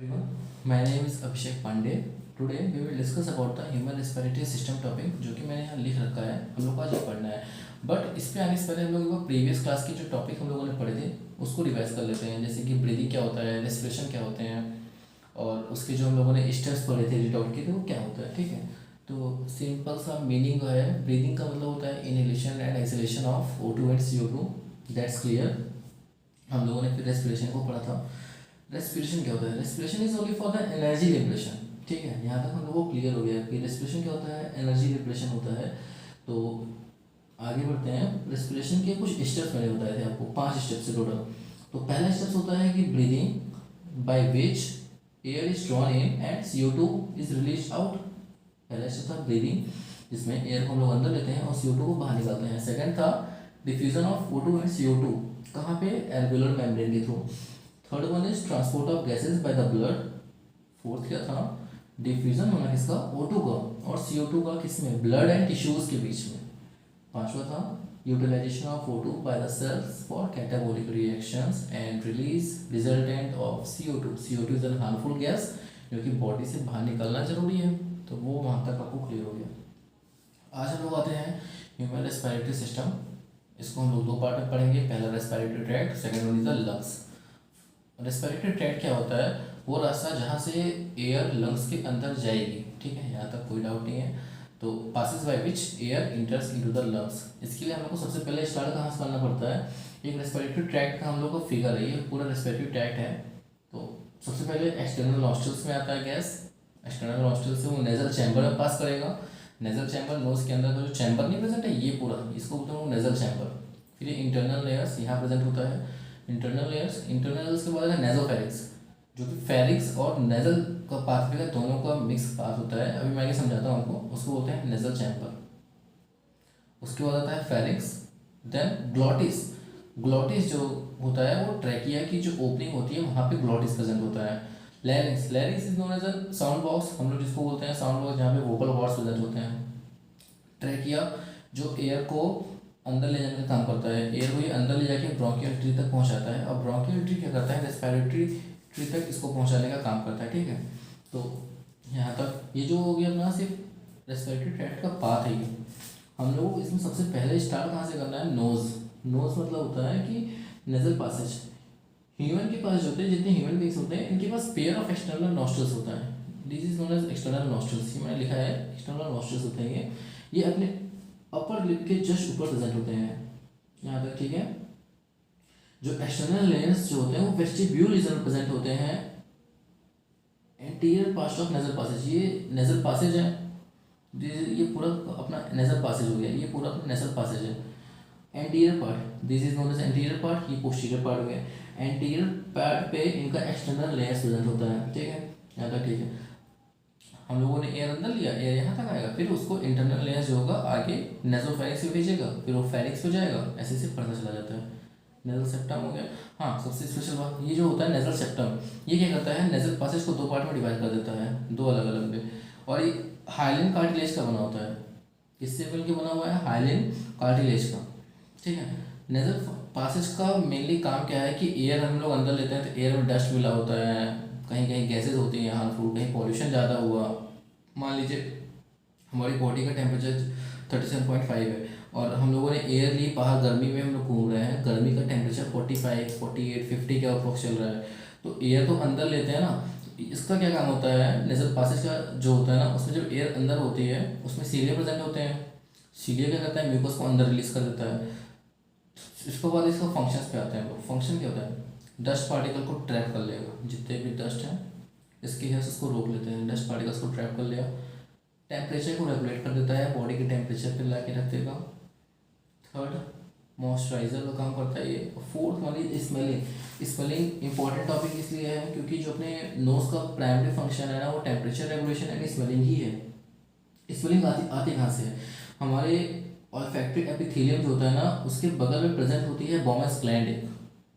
Everyone, my name is Abhishek Pandey. Today we will discuss about the human respiratory system topic जो कि मैंने यहाँ लिख रखा है, हम लोग को आज ये पढ़ना है। बट इस पे आने से पहले हम लोग प्रीवियस क्लास की जो टॉपिक हम लोगों ने पढ़े थे उसको रिवाइज कर लेते हैं। जैसे कि ब्रीदिंग क्या होता है, रेस्पिरेशन क्या होते हैं, और उसके जो हम लोगों ने स्टेप्स पढ़े थे रिटॉर्ट के, तो वो क्या होता है। ठीक है, तो सिंपल सा मीनिंग है, ब्रीदिंग का मतलब होता है inhalation and exhalation of O2 and CO2। That's clear. हम लोगों ने फिर रेस्पिरेशन को पढ़ा था। रेस्पिरेशन क्या होता है, respiration is only for the energy liberation. ठीक है, यहाँ तक हम लोग को क्लियर हो गया कि रेस्पिरेशन क्या होता है, एनर्जी लिबरेशन होता है। तो आगे बढ़ते हैं। रेस्पिरेशन के कुछ स्टेप्स मैंने बताए थे आपको, 5 स्टेप्स है टोटल। तो पहला स्टेप्स होता है कि breathing by which air is drawn in and CO2 is release out. पहला स्टेप था ब्रीदिंग, जिसमें एयर को हम लोग अंदर लेते हैं और CO2 को बाहर निकालते हैं। सेकंड था diffusion of O2 and CO2, कहाँ पे, एल्वेओलर मेम्ब्रेन के through. Third one is transport of gases by the blood. Fourth क्या था, डिफ्यूजन होना किसका, O2 का, और CO2 का किसमें, ब्लड एंड टिश्यूज के बीच में। पांचवा था utilisation of O2 by the cells for catabolic reactions and release resultant of CO2। CO2 is an harmful gas जो कि बॉडी से बाहर निकलना जरूरी है। तो वो वहाँ तक आपको क्लियर हो गया। आज हम लोग आते हैं ह्यूमन रेस्पिरेटरी सिस्टम। इसको हम लोग 2 पार्ट में पढ़ेंगे। पहला respiratory tract, second one is the lungs. Respiratory tract क्या होता है, वो रास्ता जहाँ से एयर लंग्स के अंदर जाएगी। ठीक है, यहाँ तक कोई डाउट नहीं है। तो passes by which air इंटर्स into the lungs. इसके लिए हम लोग को सबसे पहले स्टार्ट कहाँ से करना पड़ता है, एक रेस्पिरेटरी ट्रैक्ट का हम लोग को फिगर है, ये पूरा रेस्पिरेटरी ट्रैक्ट है। तो सबसे पहले एक्सटर्नल नॉस्ट्रल्स में आता है गैस। एक्सटर्नल नॉस्ट्रल से वो नेजल चैम्बर में पास करेगा। नेजल चैम्बर, नोज के अंदर का जो चैम्बर नहीं प्रेजेंट है, ये पूरा, इसको बोलते हैं नेजल चैम्बर। फिर ये इंटरनल लेयर्स यहाँ प्रेजेंट होता है। इंटरनल लेयर्स, इंटरनल्स के बाद है नेजोफेरिक्स, जो कि फेरिक्स और नेजल का पाथवे का दोनों का मिक्स पाथ होता है। अभी मैं ये समझाता हूँ आपको, उसको बोलते हैं नेजल चैम्बर। उसके बाद आता है फेरिक्स, देन ग्लॉटिस। ग्लॉटिस जो होता है वो ट्रैकिया की जो ओपनिंग होती है वहाँ पे ग्लॉटिस प्रेजेंट होता है। Larynx, larynx is known as a sound box, हम लोग जिसको बोलते हैं साउंड बॉक्स, जहाँ पे वोकल कॉर्ड्स प्रेजेंट होते हैं। ट्रैकिया जो एयर को अंदर ले जाने का काम करता है, एयर को ये अंदर ले जाके ब्रोंकियल ट्री तक पहुंचाता है, और ब्रोंकियल ट्री क्या करता है, रेस्पिरेटरी ट्री तक इसको पहुंचाने का काम करता है। ठीक है, तो यहाँ तक ये जो हो गया अपना सिर्फ रेस्पिरेटरी ट्रैक्ट का पाथ है। ये हम लोगों को इसमें सबसे पहले स्टार्ट कहाँ से करना है, नोज। नोज मतलब होता है कि नेजल पासेज। ह्यूमन के पास जो होते हैं, जितने ह्यूमन बींग्स होते हैं, इनके पास पेयर ऑफ एक्सटर्नल नॉस्ट्रल्स होता है। This is known as external nostrils, ये मैंने लिखा है, एक्सटर्नल नॉस्ट्रल्स होते हैं ये अपने अपर लिप के जस्ट ऊपर प्रेजेंट होते हैं, यहाँ तक। ठीक है, जो एक्सटर्नल लेंस जो होते हैं वो वेस्टिब्यूल रीजन में प्रेजेंट होते हैं। Anterior part of nasal passage, ये नेजल पासेज है, ये पूरा अपना नेजल पासेज हो गया, ये पूरा अपना नेजल पासेज है। Anterior part, this is known as anterior part, ये पोस्टीरियर पार्ट हो गया। एंटीरियर पार्ट पे इनका एक्सटर्नल लेयर्स प्रेजेंट होता है। ठीक है, यहाँ तक ठीक है। हम लोगों ने एयर अंदर लिया, एयर यहाँ तक आएगा, फिर उसको इंटरनल लेयर जो होगा आगे नेजोफेरिक्स पे भेजेगा, फिर वो फेरिक्स पे जाएगा, ऐसे ऐसे पढ़ता चला जाता है। नेजल सेप्टम हो गया। हाँ, सबसे स्पेशल बात ये जो होता है नेजल सेप्टम, ये क्या करता है, नेजल पासेज को 2 पार्ट में डिवाइड कर देता है, 2 अलग अलग पे। और ये हाइलिन कार्टिलेज का बना होता है। किससे मिल के बना हुआ है, हाइलिन कार्टिलेज का। ठीक है, नेजल पासेज का मेनली काम क्या है कि एयर हम लोग अंदर लेते हैं तो एयर में डस्ट मिला होता है, कहीं कहीं गैसेज होती हैं हार्मफुल, कहीं पॉल्यूशन ज़्यादा हुआ। मान लीजिए हमारी बॉडी का टेम्परेचर 37.5 है और हम लोगों ने एयर ली बाहर, गर्मी में हम लोग घूम रहे हैं, गर्मी का टेम्परेचर 45, 48, 50 के अप्रॉक्स चल रहा है, तो एयर तो अंदर लेते हैं ना। इसका क्या काम होता है, नेजल पासेज का जो होता है ना, उसमें जब एयर अंदर होती है उसमें सीलिया प्रेजेंट होते हैं। सीलिया क्या करता है, म्यूकस को अंदर रिलीज कर देता है। इसके बाद इसका फंक्शंस पे आते हैं। फंक्शन क्या होता है, डस्ट पार्टिकल को ट्रैप कर लेगा, जितने भी डस्ट हैं इसके हेयर्स उसको रोक लेते हैं, डस्ट पार्टिकल्स को ट्रैप कर लिया। टेम्परेचर को रेगुलेट कर देता है, बॉडी के टेम्परेचर पे ला के रख देगा। थर्ड, मॉइस्चराइजर का काम करता है ये। Fourth one is smelling. Smelling important topic इसलिए है क्योंकि जो अपने नोज का प्राइमरी फंक्शन है ना, वो टेम्परेचर रेगुलेशन एंड स्मेलिंग ही है। स्मेलिंग आती कहाँ से है, हमारे ऑल्फैक्टरी एपिथेलियम जो होता है ना, उसके बगल में प्रेजेंट होती है बोमेस ग्लैंड। एक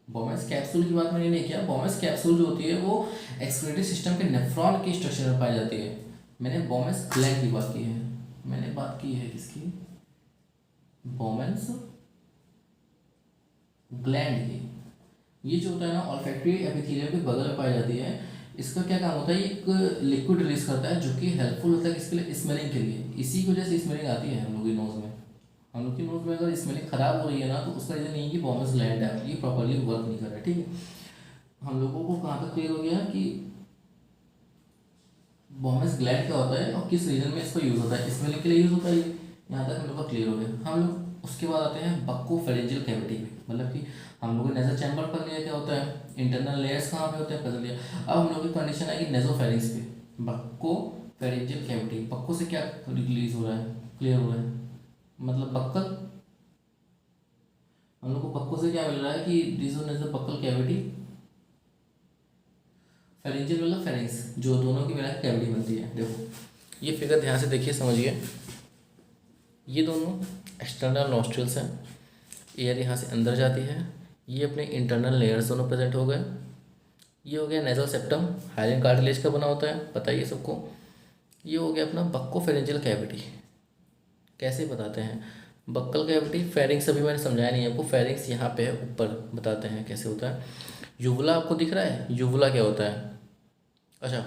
बोमेस कैप्सूल की बात मैंने नहीं किया, बोमेस कैप्सूल जो होती है वो एक्सक्रीटरी सिस्टम के नेफ्रॉन के स्ट्रक्चर में पाई जाती है। मैंने बोमेस ग्लैंड की बात की है, मैंने बात की है किसकी, बोमेस ग्लैंड की। ये जो होता है ना, ऑल्फैक्टरी एपिथेलियम के बगल में पाई जाती है। इसका क्या काम होता है, ये एक लिक्विड रिलीज करता है जो कि हेल्पफुल होता है किसके लिए, स्मेलिंग के लिए। इसी की वजह से स्मेलिंग आती है हम लोग की नोज़ में। हम लोग की नोज़ में अगर स्मेलिंग खराब हो रही है ना, तो उसका रीज़न यही है कि बॉमस ग्लैंड है ये प्रॉपरली वर्क नहीं कर रहा है। ठीक है, हम लोगों को कहाँ तक क्लियर हो गया कि बॉमस ग्लैंड क्या होता है और किस रीजन में इसका यूज़ होता है, स्मेलिंग के लिए यूज़ होता है ये। यहाँ तक हम लोग का क्लियर हो गया। हम लोग उसके बाद आते हैं बक्कोफेरेंजियल कैविटी में, मतलब कि हम लोग ने नेजल चैम्बर पढ़ लिया क्या होता है, इंटरनल लेयर्स कहाँ पे होते हैं पढ़ लिया। अब हम लोग की कंडीशन आएगी नेजोफेरिंग्स पे। बक्कोफेरेंजियल कैविटी, बक्को से क्या रिलीज हो रहा है, क्लियर हो रहा है, मतलब बक्कल। हम लोग को बक्को से क्या मिल रहा है कि this one is the buccal cavity. Pharyngeal मतलब फेरिंग्स, जो दोनों की मिला के कैविटी बनती है। देखो ये फिगर ध्यान से देखिए, समझिए। ये दोनों एक्सटर्नल नॉस्ट्रिल्स हैं, एयर यहाँ से अंदर जाती है। ये अपने इंटरनल लेयर्स दोनों प्रेजेंट हो गए। ये हो गया नेजल सेप्टम, हाइलिन कार्टिलेज का बना होता है, पता ही है सबको। ये हो गया अपना बक्कोफेरेंजियल कैविटी। कैसे बताते हैं बक्कल कैविटी, फेरिंग्स अभी मैंने समझाया नहीं है आपको, फेरिंग्स यहाँ पे है ऊपर, बताते हैं कैसे होता है। यूवुला आपको दिख रहा है, यूवुला क्या होता है, अच्छा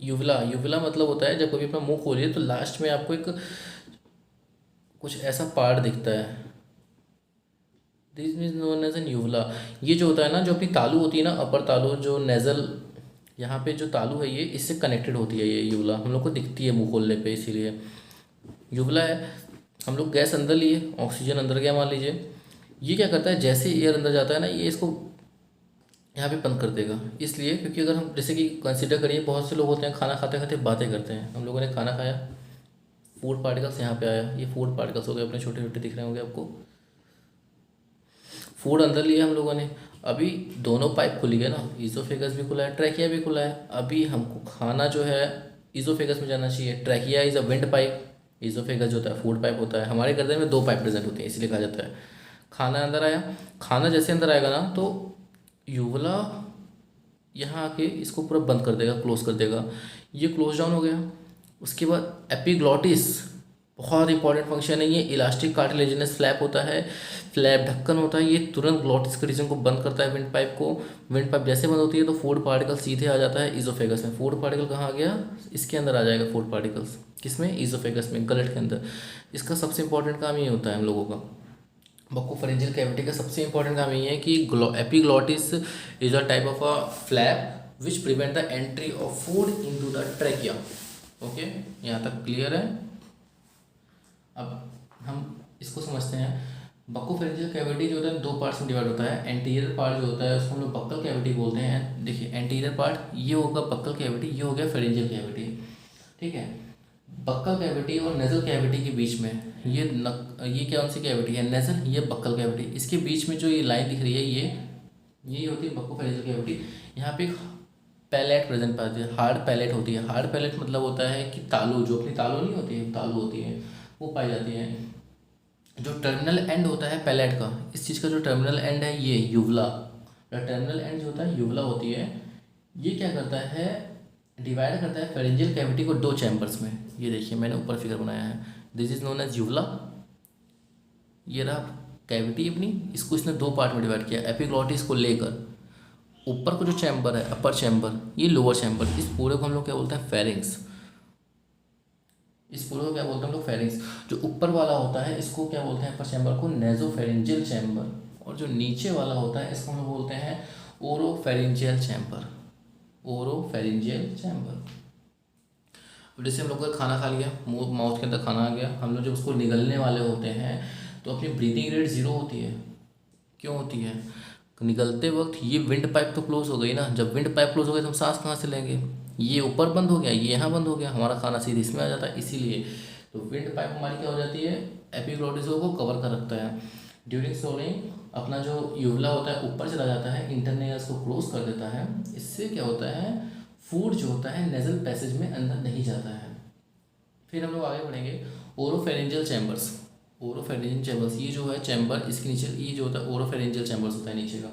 यूवुला, यूवुला मतलब होता है जब कभी अपना मुंह खोलिए तो लास्ट में आपको एक कुछ ऐसा पार्ट दिखता है, this means known as an uvula. ये जो होता है ना, जो अपनी तालू होती है ना, अपर तालू जो नेजल, यहाँ पे जो तालू है ये इससे कनेक्टेड होती है। ये यूवुला हम लोग को दिखती है मुंह खोलने पे, इसीलिए यूवुला है। हम लोग गैस अंदर लिए, ऑक्सीजन अंदर गया मान लीजिए, ये क्या करता है जैसे एयर अंदर जाता है ना, ये इसको यहाँ पे बंद कर देगा। इसलिए क्योंकि अगर हम जैसे कि कंसिडर करिए, बहुत से लोग होते हैं खाना खाते खाते बातें करते हैं। हम लोगों ने खाना खाया, फूड पार्टिकल्स यहाँ पे आया, ये फूड पार्टिकल्स हो गए अपने, छोटे छोटे दिख रहे होंगे आपको। फूड अंदर लिया हम लोगों ने, अभी दोनों पाइप खुल गए ना, ईजोफेगस भी खुला है, ट्रैकिया भी खुला है। अभी हमको खाना जो है ईजोफेगस में जाना चाहिए। Trachea is a wind pipe, oesophagus जो होता है फूड पाइप होता है। हमारे गर्दन में दो पाइप प्रेजेंट होते हैं, इसलिए कहा जाता है। खाना अंदर आया, खाना जैसे अंदर आएगा ना तो यूवला यहाँ आके इसको पूरा बंद कर देगा, क्लोज कर देगा। ये क्लोज डाउन हो गया। उसके बाद एपिग्लॉटिस, बहुत इंपॉर्टेंट फंक्शन है ये। इलास्टिक कार्टिलेजिनस फ्लैप होता है, फ्लैप ढक्कन होता है, ये तुरंत ग्लॉटिस के रीजन को बंद करता है, विंड पाइप को। विंड पाइप जैसे बंद होती है तो फूड पार्टिकल सीधे आ जाता है ईजोफेगस में। फूड पार्टिकल कहाँ आ गया, इसके अंदर आ जाएगा फूड पार्टिकल्स, किसमें, ईजोफेगस में, गलट के अंदर। इसका सबसे इंपॉर्टेंट काम ये होता है हम लोगों का, बक्कोफेरेंजियल कैविटी का सबसे इंपॉर्टेंट काम ये है कि epiglottis is a type of a flap which prevent the entry of food into the trachea. Okay, यहाँ तक क्लियर है। अब हम इसको समझते हैं। बक्कोफेरेंजियल कैविटी जो होता है दो पार्ट्स में डिवाइड होता है। एंटीरियर पार्ट जो होता है उसको हम लोग बक्कल कैविटी बोलते हैं। देखिए एंटीरियर पार्ट ये होगा बक्कल कैविटी, ये हो गया फेरेंजियल कैविटी। ठीक है, बक्कल कैविटी और नेजल कैविटी के बीच में ये कौन सी कैविटी है, नेजल, ये बक्कल कैविटी। इसके बीच में जो ये लाइन दिख रही है ये होती है बक्कोफेरेंजियल कैविटी। यहाँ पे पैलेट प्रेजेंट पाती है, हार्ड पैलेट होती है। हार्ड पैलेट मतलब होता है कि तालू, जो अपनी तालू नहीं होती है, तालू होती है, वो पाई जाती है। जो टर्मिनल एंड होता है पैलेट का, इस चीज़ का जो टर्मिनल एंड है ये यूवला, टर्मिनल एंड जो होता है यूवला होती है। ये क्या करता है, डिवाइड करता है फेरेंजियल कैविटी को दो चैम्बर्स में। ये देखिए मैंने ऊपर फिगर बनाया है, दिस इज नोन एज यूवला। ये रहा कैविटी अपनी, इसको इसने दो पार्ट में डिवाइड किया। एपिग्लॉटिस को लेकर ऊपर को जो चैम्बर है अपर चैम्बर, ये लोअर चैम्बर, इस पूरे को हम लोग क्या बोलते हैं, फेरिंग्स। इस पूरे को क्या बोलते हैं हम लोग, फेरिंग्स। जो ऊपर वाला होता है इसको क्या बोलते हैं, अपर चैम्बर को नेजोफेरेंजियल चैम्बर, और जो नीचे वाला होता है इसको हम लोग बोलते हैं ओरोफेरेंजियल चैम्बर, ओरोफेरेंजियल चैम्बर। अब जैसे हम लोग का खाना खा लिया, मुंह माउथ के अंदर खाना आ गया, हम लोग जब उसको निगलने वाले होते हैं तो अपनी ब्रीदिंग रेट ज़ीरो होती है। क्यों होती है, निकलते वक्त ये विंड पाइप तो क्लोज हो गई ना, जब विंड पाइप क्लोज हो गई तो हम सांस कहाँ से लेंगे, ये ऊपर बंद हो गया, ये यहाँ बंद हो गया, हमारा खाना सीधे इसमें आ जाता है। इसीलिए तो विंड पाइप हमारी क्या हो जाती है, एपिग्लॉटिस को कवर कर रखता है। ड्यूरिंग सोलिंग अपना जो यूवला होता है ऊपर चला जाता है, इंटरनेल्स को क्लोज कर देता है। इससे क्या होता है, फूड जो होता है नेजल पैसेज में अंदर नहीं जाता है। फिर हम लोग आगे बढ़ेंगे, ओरोफेरेंजियल चैम्बर्स। ओरोफेरेंजियल चैम्बर्स, ये जो है चैम्बर इसके नीचे, ये जो होता है ओरोफेरेंजियल चैम्बर्स होता है नीचे का।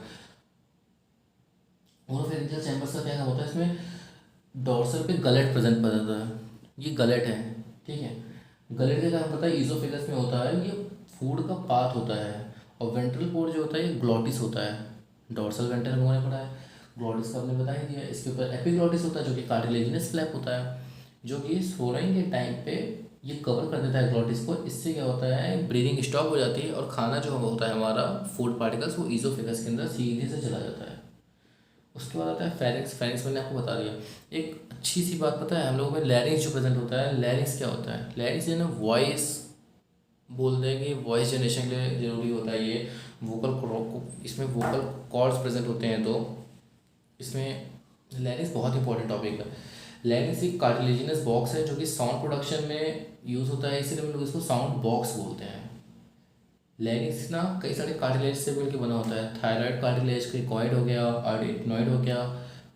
ओरोफेरेंजियल चैम्बर्स का क्या काम होता है, इसमें डॉर्सल पे गलेट प्रेजेंट होता है, ये गलेट है। ठीक है, गलेट का काम पता है, ईजोफेगस में होता है, ये फूड का पाथ होता है। और वेंट्रल पोर्ट जो होता है ये ग्लॉटिस होता है। डॉर्सल वेंट्रल हम लोगों ने पढ़ा है। ग्लॉटिस का आपने बता ही दिया। इसके ऊपर एपिग्लॉटिस होता है जो कि कार्टिलेजिनस फ्लैप होता है, जो कि सोने के टाइम पे ये कवर कर देता है ग्लॉटिस को। इससे क्या होता है, ब्रीदिंग स्टॉप हो जाती है और खाना जो होता है हमारा फूड पार्टिकल्स वो ईजोफेगस के अंदर सीधे से चला जाता है। उसके बाद आता है फेरिंक्स। फेरिंक्स मैंने आपको बता दिया। एक अच्छी सी बात पता है, हम लोगों में लैरिंग्स जो प्रेजेंट होता है, लैरिंग्स क्या होता है, लैरिंग्स जो है ना वॉइस बोलते हैं कि वॉइस जनरेशन के लिए ज़रूरी होता है ये। वोकल इसमें वोकल कॉर्ड्स प्रेजेंट होते हैं, तो इसमें लैरिंग्स बहुत इंपॉर्टेंट टॉपिक है। लैरिंग्स एक कार्टिलेजिनस बॉक्स है जो कि साउंड प्रोडक्शन में यूज़ होता है, इसीलिए हम लोग इसको साउंड बॉक्स बोलते हैं। लैरिंग्स ना कई सारे कार्टिलेज से मिलकर बना होता है। थायराइड कार्टिलेज, क्रिकॉइड हो गया, आर्टिनॉइड हो गया,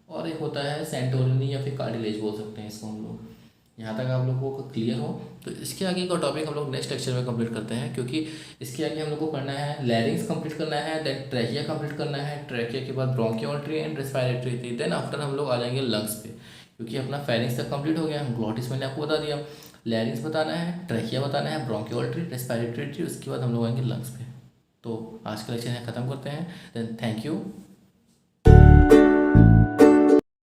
और एक होता है सेंटोरिनी या फिर कार्टिलेज बोल सकते हैं इसको हम लोग। यहाँ तक आप लोगों को क्लियर हो तो इसके आगे का टॉपिक हम लोग नेक्स्ट लेक्चर में कंप्लीट करते हैं, क्योंकि इसके आगे हम लोग को पढ़ना है लैरिंग्स कंप्लीट करना है, देन ट्रैकिया कंप्लीट करना है, ट्रैकिया के बाद ब्रोंकियोल्ट्री एंड रेस्पिरेटरी थी, देन आफ्टर हम लोग आ जाएंगे लंग्स पे, क्योंकि अपना फेरिंग्स तक कंप्लीट हो गया। ग्लॉटिस मैंने आपको बता दिया, लैरिंग्स बताना है, ट्रैकिया बताना है, ब्रोंकियोल्ट्री, रेस्पिरेटरी, उसके बाद हम लोग आएंगे लंग्स पे। तो आज का लेक्चर यहाँ ख़त्म करते हैं। Then thank you.